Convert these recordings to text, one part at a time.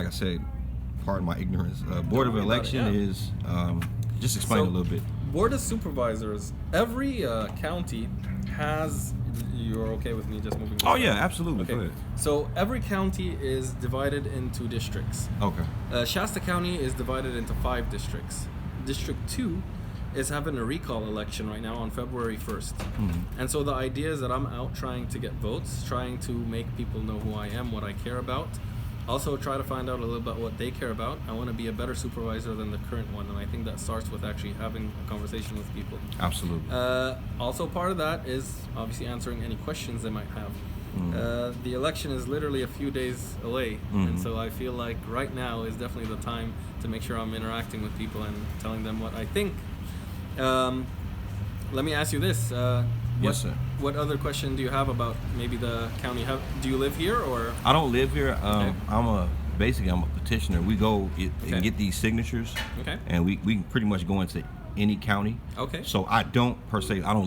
like I said, pardon my ignorance. Board of Election is just explain a little bit. Board of Supervisors. Every county has. You're okay with me just moving? Oh yeah, absolutely. Okay. Go ahead. So every county is divided into districts. Okay. Shasta County is divided into 5 districts. District 2 is having a recall election right now on February 1st. And so the idea is that I'm out trying to get votes, trying to make people know who I am, what I care about. Also try to find out a little about what they care about. I want to be a better supervisor than the current one, and I think that starts with actually having a conversation with people. Absolutely. Also part of that is obviously answering any questions they might have. The election is literally a few days away, and so I feel like right now is definitely the time to make sure I'm interacting with people and telling them what I think. Let me ask you this. Yes, sir. What other question do you have about maybe the county? Do you live here or? I don't live here. Okay. I'm a petitioner. We go and get these signatures, Okay. and we can pretty much go into any county. Okay. So I don't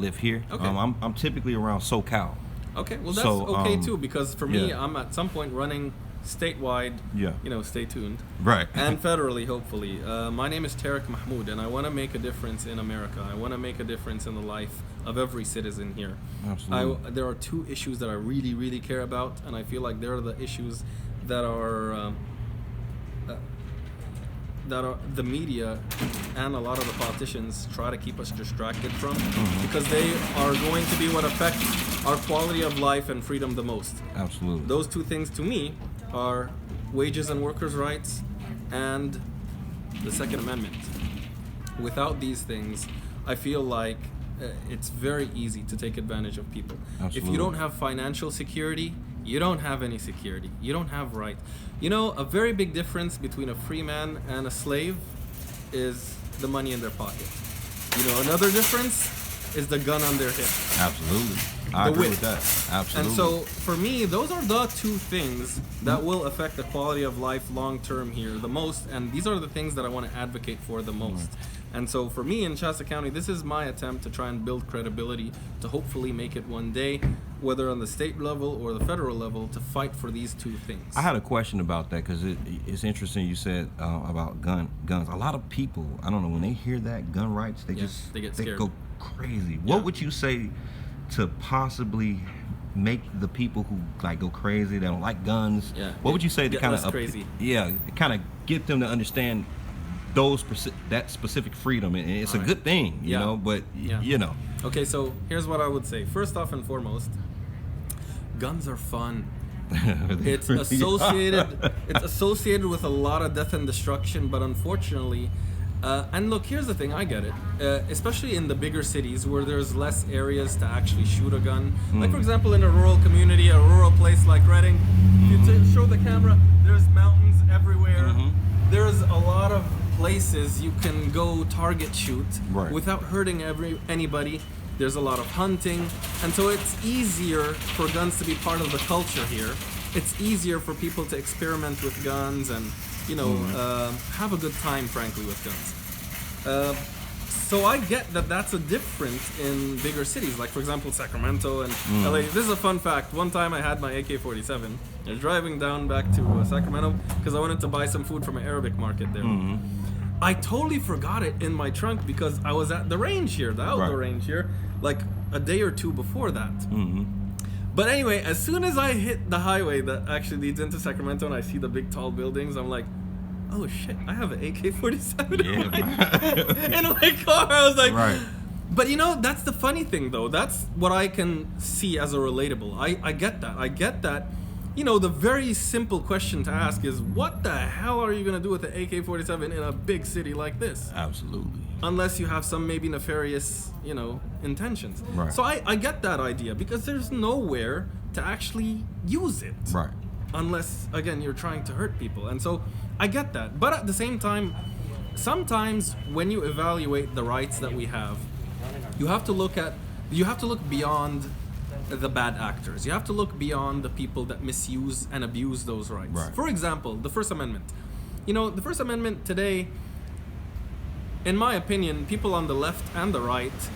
live here. Okay. I'm typically around SoCal. Okay, well that's So, okay too, because for me, yeah. I'm at some point running statewide. Yeah. Stay tuned. Right. And federally, hopefully. My name is Tariq Mahmoud, and I want to make a difference in America. I want to make a difference in the life of every citizen here. Absolutely. There are 2 issues that I really, really care about, and I feel like they're the issues that are the media and a lot of the politicians try to keep us distracted from, because they are going to be what affect our quality of life and freedom the most. Absolutely. Those 2 things to me are wages and workers' rights and the Second Amendment. Without these things, I feel like it's very easy to take advantage of people. Absolutely. If you don't have financial security, you don't have any security. You don't have rights. A very big difference between a free man and a slave is the money in their pocket. Another difference is the gun on their hip. Absolutely. I agree with that. Absolutely. And so for me, those are the 2 things that will affect the quality of life long term here the most, and these are the things that I want to advocate for the most. And so for me in Shasta County, this is my attempt to try and build credibility to hopefully make it one day, whether on the state level or the federal level, to fight for these 2 things. I had a question about that, because it's interesting you said about guns. A lot of people, I don't know, when they hear that gun rights, they get scared. go crazy. What would you say to possibly make the people who go crazy, that don't like guns? Yeah. What would you say to kind of crazy? Yeah, kind of get them to understand that specific freedom, and it's a good thing, you know. But Okay, so here's what I would say. First off and foremost, guns are fun. It's associated with a lot of death and destruction, but unfortunately, and look, here's the thing, I get it, especially in the bigger cities where there's less areas to actually shoot a gun. Like for example, in a rural community, a rural place like Reading, if you show the camera, there's mountains everywhere. There's a lot of places you can go target shoot without hurting anybody. There's a lot of hunting, and so it's easier for guns to be part of the culture here. It's easier for people to experiment with guns and have a good time, frankly, with guns. So I get that that's a difference in bigger cities, like for example Sacramento and LA. This is a fun fact. One time I had my AK-47. I was driving down back to Sacramento because I wanted to buy some food from an Arabic market there. I totally forgot it in my trunk because I was at the range here, the outdoor range here, like a day or 2 before that. But anyway, as soon as I hit the highway that actually leads into Sacramento and I see the big tall buildings, I'm like, oh shit, I have an AK-47 in my car. I was like, But that's the funny thing though. That's what I can see as a relatable. I get that. I get that. The very simple question to ask is, what the hell are you going to do with the AK-47 in a big city like this? Absolutely. Unless you have some maybe nefarious, intentions. So I get that idea, because there's nowhere to actually use it. Unless, again, you're trying to hurt people. And so I get that. But at the same time, sometimes when you evaluate the rights that we have, you have to look beyond the bad actors. You have to look beyond the people that misuse and abuse those rights. For example, the First Amendment. The First Amendment today, in my opinion, people on the left and the right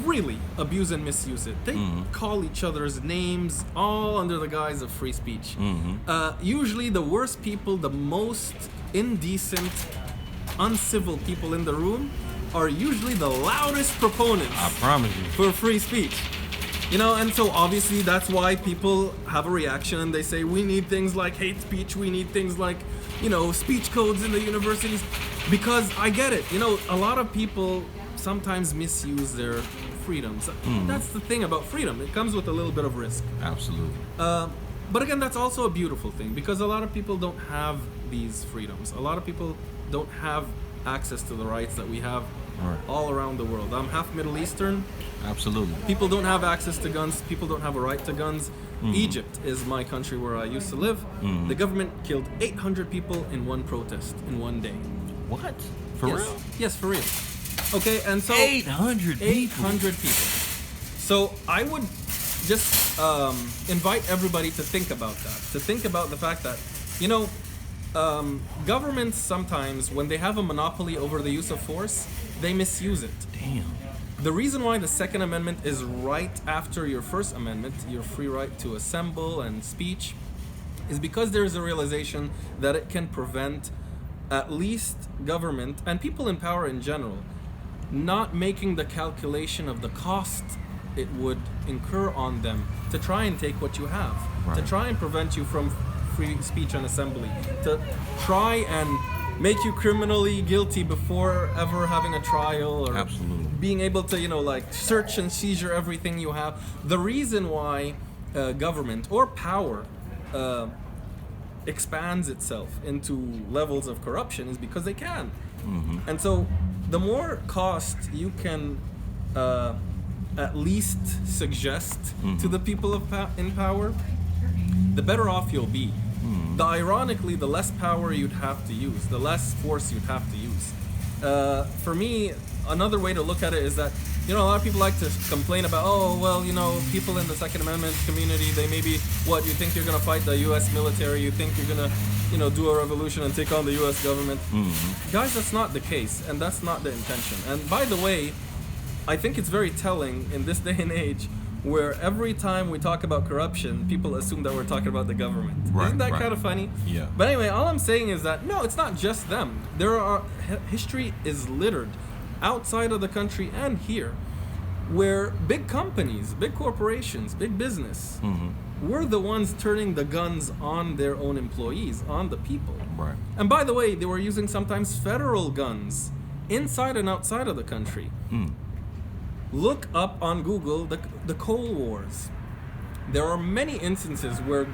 really abuse and misuse it. They call each other's names all under the guise of free speech. Usually the worst people, the most indecent, uncivil people in the room are usually the loudest proponents I promise you. for free speech. You know, and so obviously that's why people have a reaction and they say we need things like hate speech, we need things like, you know, speech codes in the universities. Because I get it, you know, a lot of people sometimes misuse their freedoms. That's the thing about freedom. It comes with a little bit of risk. Absolutely. But again, that's also a beautiful thing because a lot of people don't have these freedoms. A lot of people don't have access to the rights that we have Right. all around the world. I'm half Middle Eastern. Absolutely. People don't have access to guns. People don't have a right to guns. Egypt is my country where I used to live. The government killed 800 people in one protest in one day. What? For Yes. real? Yes, for real. Okay, and so 800 people. 800 people. So I would just invite everybody to think about that. To think about the fact that, you know, governments sometimes, when they have a monopoly over the use of force, they misuse it. Damn. The reason why the Second Amendment is right after your First Amendment, your free right to assemble and speech, is because there is a realization that it can prevent at least government and people in power in general not making the calculation of the cost it would incur on them to try and take what you have, to Right. try and prevent you from free speech and assembly, to try and make you criminally guilty before ever having a trial, or Absolutely. being able to, you know, like search and seizure everything you have. The reason why government or power expands itself into levels of corruption is because they can. And so the more cost you can at least suggest to the people of in power, the better off you'll be. Ironically, the less power you'd have to use, the less force you'd have to use. For me, another way to look at it is that, you know, a lot of people like to complain about, oh, well, you know, people in the Second Amendment community, they maybe, what, you think you're going to fight the U.S. military, you think you're going to, you know, do a revolution and take on the U.S. government. Guys, that's not the case, and that's not the intention. And by the way, I think it's very telling in this day and age where every time we talk about corruption, people assume that we're talking about the government. Right, Isn't that right. kind of funny? Yeah. But anyway, all I'm saying is that, no, it's not just them. There are, history is littered outside of the country and here, where big companies, big corporations, big business, were the ones turning the guns on their own employees, on the people. Right. And by the way, they were using sometimes federal guns inside and outside of the country. Look up on Google the Coal Wars. There are many instances where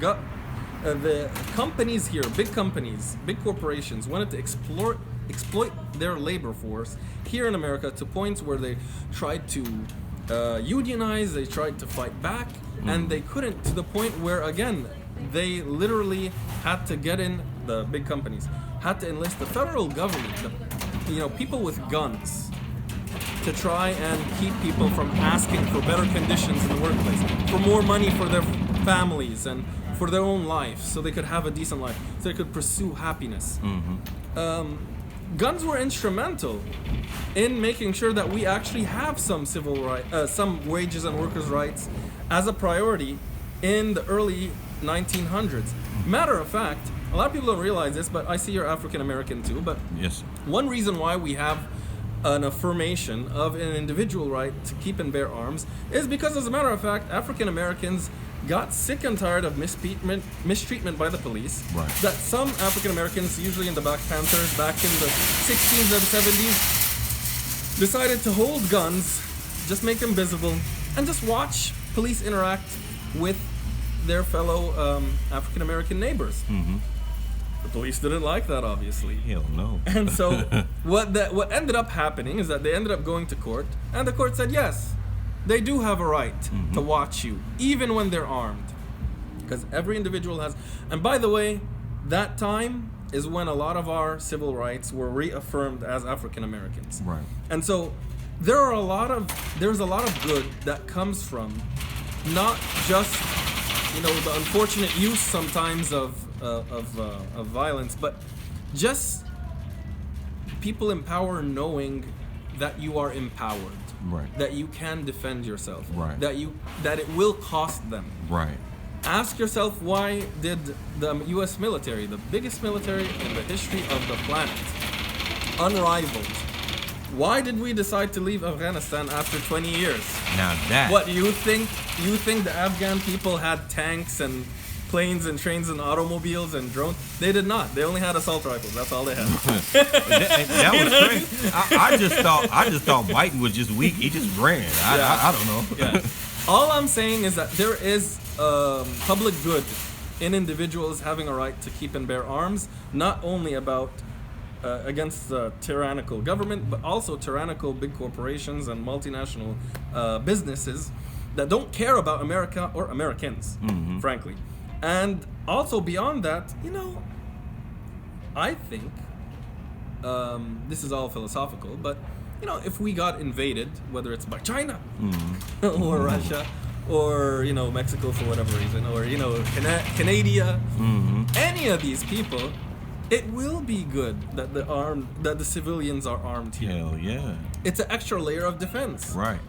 the companies here, big companies, big corporations, wanted to exploit their labor force here in America to points where they tried to unionize, they tried to fight back, and they couldn't, to the point where, again, they literally had to get in, the big companies, had to enlist the federal government, people with guns, to try and keep people from asking for better conditions in the workplace, for more money for their families and for their own life, so they could have a decent life, so they could pursue happiness. Guns were instrumental in making sure that we actually have some civil rights, some wages and workers' rights as a priority in the early 1900s. Matter of fact, a lot of people don't realize this, but I see you're African American too, but Yes. one reason why we have an affirmation of an individual right to keep and bear arms is because, as a matter of fact, African Americans got sick and tired of mistreatment by the police. Right. That some African Americans, usually in the Black Panthers back in the 60s and 70s, decided to hold guns, just make them visible, and just watch police interact with their fellow African American neighbors. The police didn't like that, obviously. Hell no. And so what ended up happening is that they ended up going to court, and the court said, yes, they do have a right to watch you, even when they're armed. Because every individual has... And by the way, that time is when a lot of our civil rights were reaffirmed as African Americans. Right. And so there's a lot of good that comes from not just, the unfortunate use sometimes of violence, but just people in power knowing that you are empowered. Right. that you can defend yourself. Right. That it will cost them. Right. Ask yourself, why did the U.S. military, the biggest military in the history of the planet, unrivaled, why did we decide to leave Afghanistan after 20 years? Now that. What, you think the Afghan people had tanks and planes and trains and automobiles and drones? They did not. They only had assault rifles. That's all they had. that was crazy. I just thought Biden was just weak. He just ran. I don't know. Yeah. All I'm saying is that there is public good in individuals having a right to keep and bear arms, not only about against the tyrannical government, but also tyrannical big corporations and multinational businesses that don't care about America or Americans, frankly. And also beyond that, I think this is all philosophical, but if we got invaded, whether it's by China or Russia or Mexico for whatever reason, or Canada, any of these people, it will be good that the civilians are armed here. Hell yeah. It's an extra layer of defense. Right.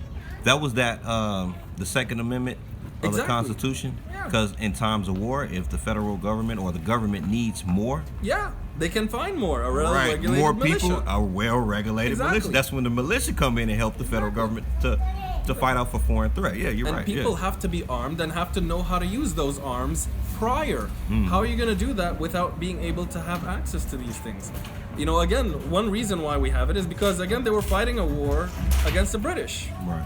That was the Second Amendment of the Constitution. Yeah. Because in times of war, if the federal government or the government needs more, they can find more. A right, well-regulated more militia. people, a well-regulated militia. That's when the militia come in and help the federal government to fight off a foreign threat. Yeah, you're right. And people have to be armed and have to know how to use those arms prior. How are you going to do that without being able to have access to these things? Again, one reason why we have it is because, again, they were fighting a war against the British. Right.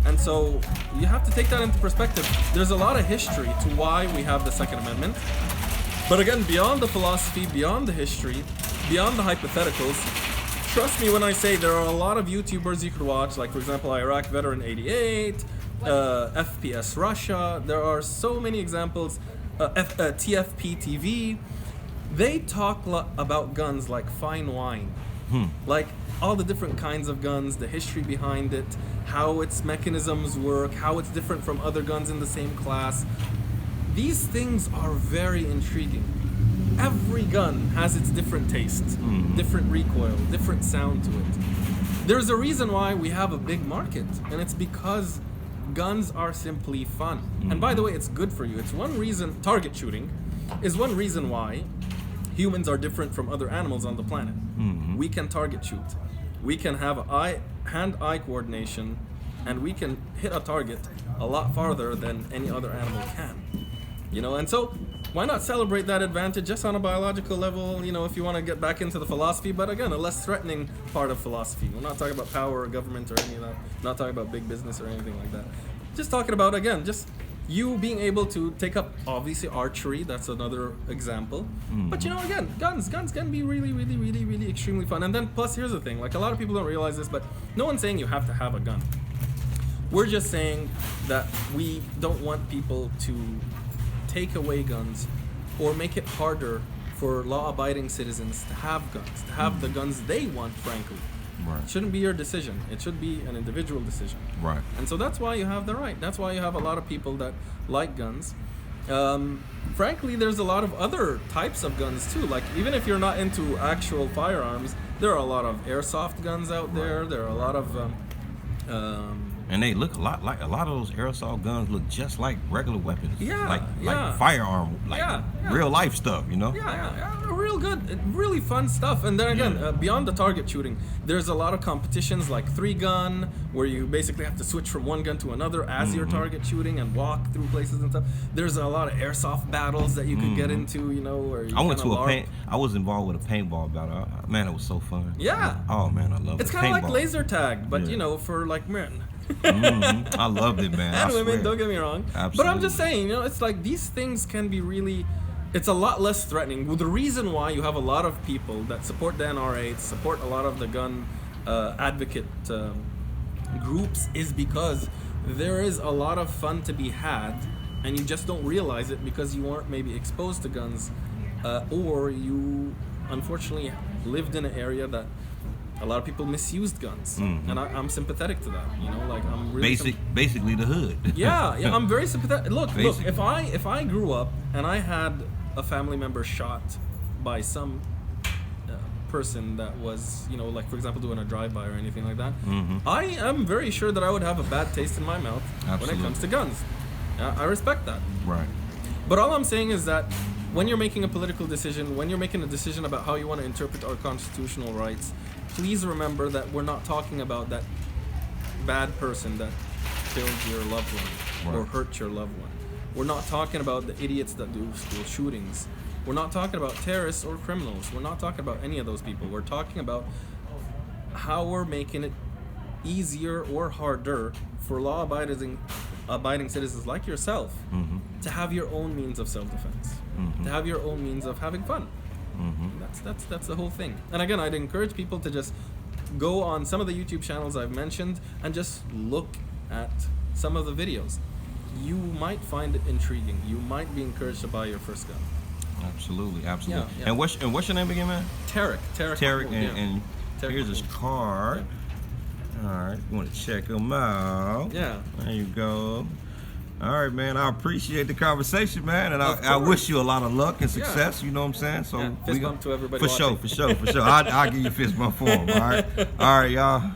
And so you have to take that into perspective. There's a lot of history to why we have the Second Amendment. But again, beyond the philosophy, beyond the history, beyond the hypotheticals, trust me when I say there are a lot of YouTubers you could watch, like for example, Iraq Veteran 88, FPS Russia. There are so many examples. TFP TV. They talk about guns like fine wine. Like all the different kinds of guns, the history behind it, how its mechanisms work, how it's different from other guns in the same class. These things are very intriguing. Every gun has its different taste, different recoil, different sound to it. There's a reason why we have a big market, and it's because guns are simply fun. And by the way, it's good for you. It's one reason, target shooting is one reason why humans are different from other animals on the planet. We can target shoot. We can have hand-eye coordination, and we can hit a target a lot farther than any other animal can. And so why not celebrate that advantage just on a biological level, if you want to get back into the philosophy, but again, a less threatening part of philosophy. We're not talking about power or government or any of that. We're not talking about big business or anything like that. Just talking about, again, just you being able to take up, obviously, archery. That's another example. But again, guns can be really, really, really, really extremely fun. And then plus, here's the thing, like a lot of people don't realize this, but no one's saying you have to have a gun. We're just saying that we don't want people to take away guns or make it harder for law-abiding citizens to have guns, to have the guns they want, frankly. Right. It shouldn't be your decision. It should be an individual decision. Right. And so that's why you have the right. That's why you have a lot of people that like guns. Frankly, there's a lot of other types of guns too. Like even if you're not into actual firearms, there are a lot of airsoft guns out there. There are a lot of and they look a lot of those aerosol guns look just like regular weapons. Yeah, like firearm, real life stuff, Yeah, real good, really fun stuff. And then again, beyond the target shooting, there's a lot of competitions like 3-gun, where you basically have to switch from one gun to another as you're target shooting and walk through places and stuff. There's a lot of airsoft battles that you could get into, where you I was involved with a paintball battle. Man, it was so fun. Yeah. Oh man, I love it. It's kind of like laser tag, but for like men. I loved it, man. And women, don't get me wrong. Absolutely. But I'm just saying, it's like these things can be really, it's a lot less threatening. Well, the reason why you have a lot of people that support the NRA, support a lot of the gun advocate groups, is because there is a lot of fun to be had, and you just don't realize it because you aren't maybe exposed to guns, or you unfortunately lived in an area that a lot of people misused guns, and I'm sympathetic to that. I'm really basically the hood. Yeah, I'm very sympathetic. Look, if I grew up and I had a family member shot by some person that was, you know, like for example, doing a drive-by or anything like that, Mm-hmm. I am very sure that I would have a bad taste in my mouth when Absolutely. it comes to guns. I respect that. Right. But all I'm saying is that when you're making a political decision, when you're making a decision about how you want to interpret our constitutional rights, please remember that we're not talking about that bad person that killed your loved one or Right. hurt your loved one. We're not talking about the idiots that do school shootings. We're not talking about terrorists or criminals. We're not talking about any of those people. We're talking about how we're making it easier or harder for law-abiding citizens like yourself Mm-hmm. to have your own means of self-defense, to have your own means of having fun. Mm-hmm. That's the whole thing. And again, I'd encourage people to just go on some of the YouTube channels I've mentioned and just look at some of the videos. You might find it intriguing. You might be encouraged to buy your first gun. Absolutely, absolutely. Yeah, yeah. And what's your name again, man? Tarek. Tarek, yeah. and Tarek here's his Mahmoud. card. All right, you want to check him out? Yeah. There you go. All right, man. I appreciate the conversation, man, and Of I course. wish you a lot of luck and Yeah. success. You know what I'm saying? So Yeah, fist bump to everybody For sure, watching. for sure, for sure. I'll give you a fist bump for him. All right, y'all.